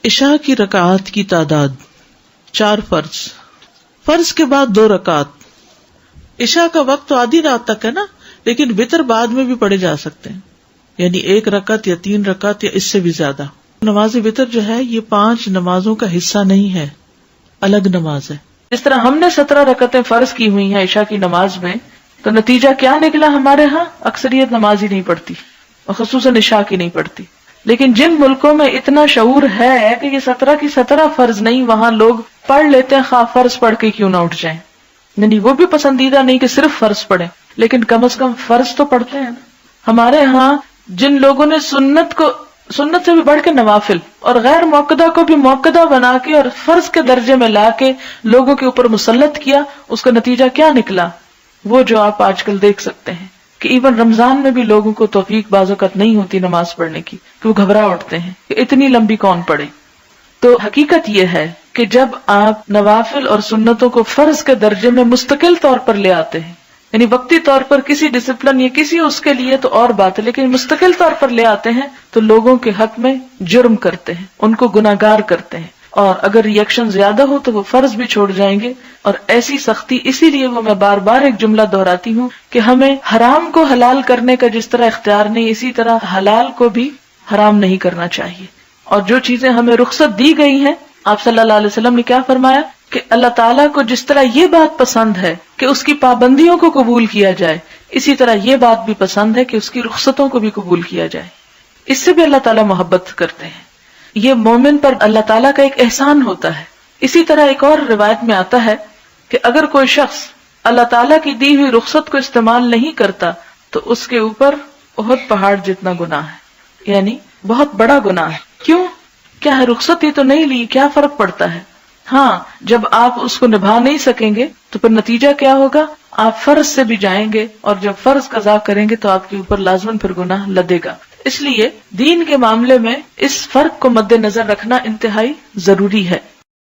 عشاء کی رکعات کی تعداد 4 فرض کے بعد 2 رکعات. عشاء کا وقت تو آدھی رات تک ہے نا، لیکن وتر بعد میں بھی پڑھے جا سکتے ہیں، یعنی 1 رکعت یا 3 رکعت یا اس سے بھی زیادہ. نماز وتر جو ہے یہ 5 نمازوں کا حصہ نہیں ہے، الگ نماز ہے. جس طرح ہم نے 17 رکعتیں فرض کی ہوئی ہیں عشاء کی نماز میں، تو نتیجہ کیا نکلا؟ ہمارے ہاں اکثریت نماز ہی نہیں پڑھتی، اور خصوصاً عشاء کی نہیں پڑھتی. لیکن جن ملکوں میں اتنا شعور ہے کہ یہ 17 کی 17 فرض نہیں، وہاں لوگ پڑھ لیتے ہیں، خواہ فرض پڑھ کے کیوں نہ اٹھ جائیں. نہیں، وہ بھی پسندیدہ نہیں کہ صرف فرض پڑھیں، لیکن کم از کم فرض تو پڑھتے ہیں. ہمارے ہاں جن لوگوں نے سنت سے بھی بڑھ کے نوافل اور غیر موقدہ کو بھی موقدہ بنا کے اور فرض کے درجے میں لا کے لوگوں کے اوپر مسلط کیا، اس کا نتیجہ کیا نکلا؟ وہ جو آپ آج کل دیکھ سکتے ہیں کہ ایون رمضان میں بھی لوگوں کو توفیق بعض اوقات نہیں ہوتی نماز پڑھنے کی، کہ وہ گھبرا اٹھتے ہیں کہ اتنی لمبی کون پڑھے. تو حقیقت یہ ہے کہ جب آپ نوافل اور سنتوں کو فرض کے درجے میں مستقل طور پر لے آتے ہیں، یعنی وقتی طور پر کسی ڈسپلن یا کسی اس کے لیے تو اور بات ہے، لیکن مستقل طور پر لے آتے ہیں تو لوگوں کے حق میں جرم کرتے ہیں، ان کو گناہگار کرتے ہیں، اور اگر ری ایکشن زیادہ ہو تو وہ فرض بھی چھوڑ جائیں گے. اور ایسی سختی، اسی لیے وہ میں بار بار ایک جملہ دہراتی ہوں کہ ہمیں حرام کو حلال کرنے کا جس طرح اختیار نہیں، اسی طرح حلال کو بھی حرام نہیں کرنا چاہیے. اور جو چیزیں ہمیں رخصت دی گئی ہیں، آپ صلی اللہ علیہ وسلم نے کیا فرمایا کہ اللہ تعالیٰ کو جس طرح یہ بات پسند ہے کہ اس کی پابندیوں کو قبول کیا جائے، اسی طرح یہ بات بھی پسند ہے کہ اس کی رخصتوں کو بھی قبول کیا جائے. اس سے بھی اللہ تعالیٰ محبت کرتے ہیں. یہ مومن پر اللہ تعالیٰ کا ایک احسان ہوتا ہے. اسی طرح ایک اور روایت میں آتا ہے کہ اگر کوئی شخص اللہ تعالیٰ کی دی ہوئی رخصت کو استعمال نہیں کرتا تو اس کے اوپر احد پہاڑ جتنا گناہ ہے، یعنی بہت بڑا گناہ ہے. کیوں؟ کیا ہے؟ رخصت ہی تو نہیں لی، کیا فرق پڑتا ہے؟ ہاں، جب آپ اس کو نبھا نہیں سکیں گے تو پھر نتیجہ کیا ہوگا؟ آپ فرض سے بھی جائیں گے، اور جب فرض قضا کریں گے تو آپ کے اوپر لازماً پھر گناہ لدے گا. اس لیے دین کے معاملے میں اس فرق کو مد نظر رکھنا انتہائی ضروری ہے.